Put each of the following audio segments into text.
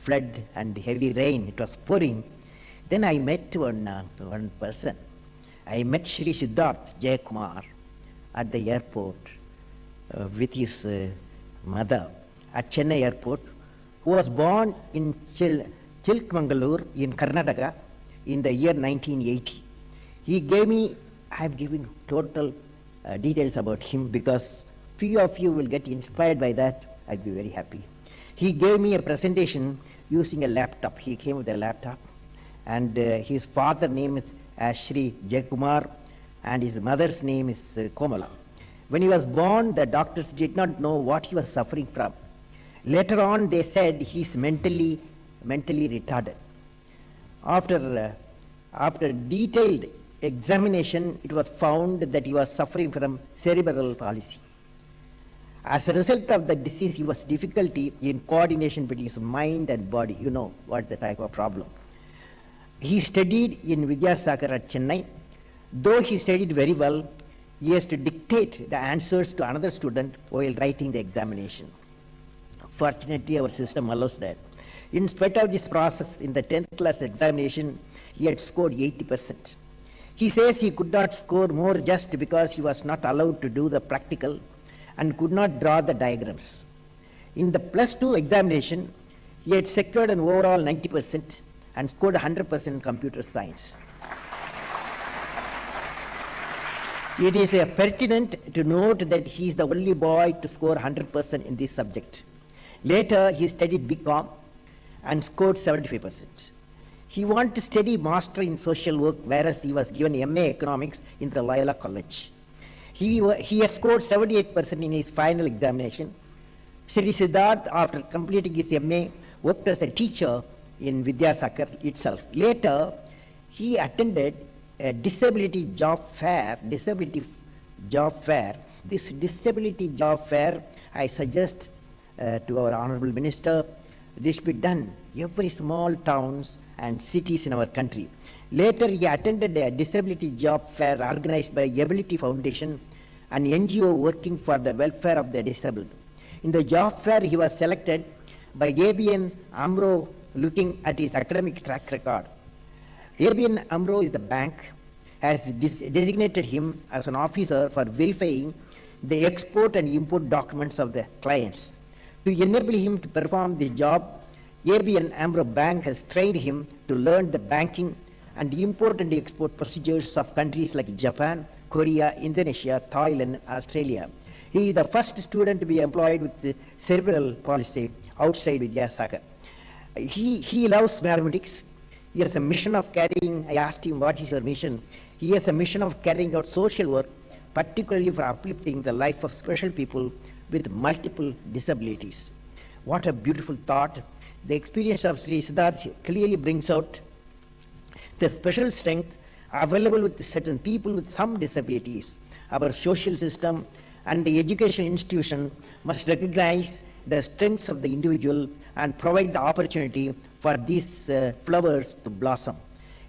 flood and heavy rain. It was pouring. Then I met one person. I met Shri Siddharth Jayakumar at the airport with his mother at Chennai airport, who was born in Chilkmangalur in Karnataka in the year 1980. He gave me, I am giving total details about him because few of you will get inspired by that. I'll be very happy. He gave me a presentation using a laptop. He came with a laptop, and his father's name is Shri Jayakumar and his mother's name is Komala. When he was born, the doctors did not know what he was suffering from. Later on, they said he's mentally retarded. After detailed examination, it was found that he was suffering from cerebral palsy. As a result of the disease, he was difficulty in coordination between his mind and body. You know what's the type of problem. He studied in Vidyasagar at Chennai. Though he studied very well, he has to dictate the answers to another student while writing the examination. Fortunately, our system allows that. In spite of this process, in the 10th class examination, he had scored 80%. He says he could not score more just because he was not allowed to do the practical and could not draw the diagrams. In the plus 2 examination, he had secured an overall 90% and scored 100% computer science. It is pertinent to note that he is the only boy to score 100% in this subject. Later, he studied BCom and scored 75%. He wanted to study master in social work, whereas he was given MA economics in the Loyola College. He has scored 78% in his final examination. Shri Siddharth, after completing his MA, worked as a teacher in Vidyasagar itself. Later, he attended a disability job fair. This disability job fair, I suggest to our Honorable Minister, this should be done every small towns and cities in our country. Later, he attended a disability job fair organized by Ability Foundation, an NGO working for the welfare of the disabled. In the job fair, he was selected by ABN AMRO looking at his academic track record. ABN AMRO is the bank, has designated him as an officer for verifying the export and import documents of the clients. To enable him to perform this job, ABN AMRO Bank has trained him to learn the banking and import and export procedures of countries like Japan, Korea, Indonesia, Thailand, Australia. He is the first student to be employed with cerebral palsy outside Vidyasagar. He loves mathematics. He has a mission of carrying, I asked him, what is your mission? He has a mission of carrying out social work, particularly for uplifting the life of special people with multiple disabilities. What a beautiful thought. The experience of Sri Siddharth clearly brings out the special strength available with certain people with some disabilities. Our social system and the education institution must recognize the strengths of the individual and provide the opportunity for these flowers to blossom.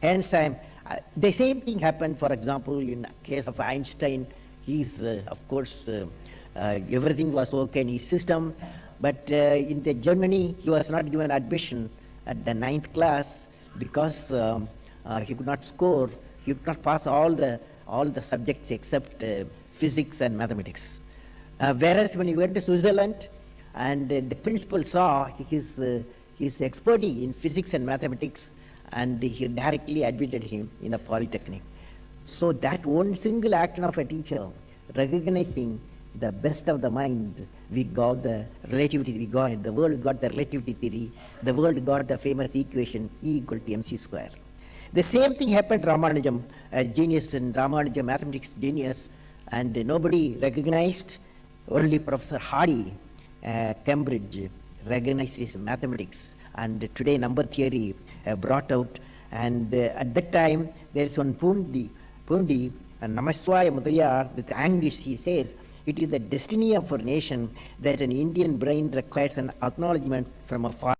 Hence, the same thing happened, for example, in case of Einstein. He's, of course, everything was okay in his system, but in the Germany, he was not given admission at the 9th class because he could not score. He could not pass all the subjects except physics and mathematics. Whereas when he went to Switzerland, and the principal saw his expertise in physics and mathematics, and he directly admitted him in a polytechnic. So that one single action of a teacher, recognizing the best of the mind, we got the relativity, the world got the relativity theory, the world got the famous equation E equal to mc square. The same thing happened to Ramanujam, a genius in Ramanujam, mathematics genius, and nobody recognized, only Professor Hardy, Cambridge, recognized his mathematics, and today number theory brought out, and at that time there is one Pundi, and Namaswaya Mudriyar, with anguish he says, it is the destiny of our nation that an Indian brain requires an acknowledgement from a foreign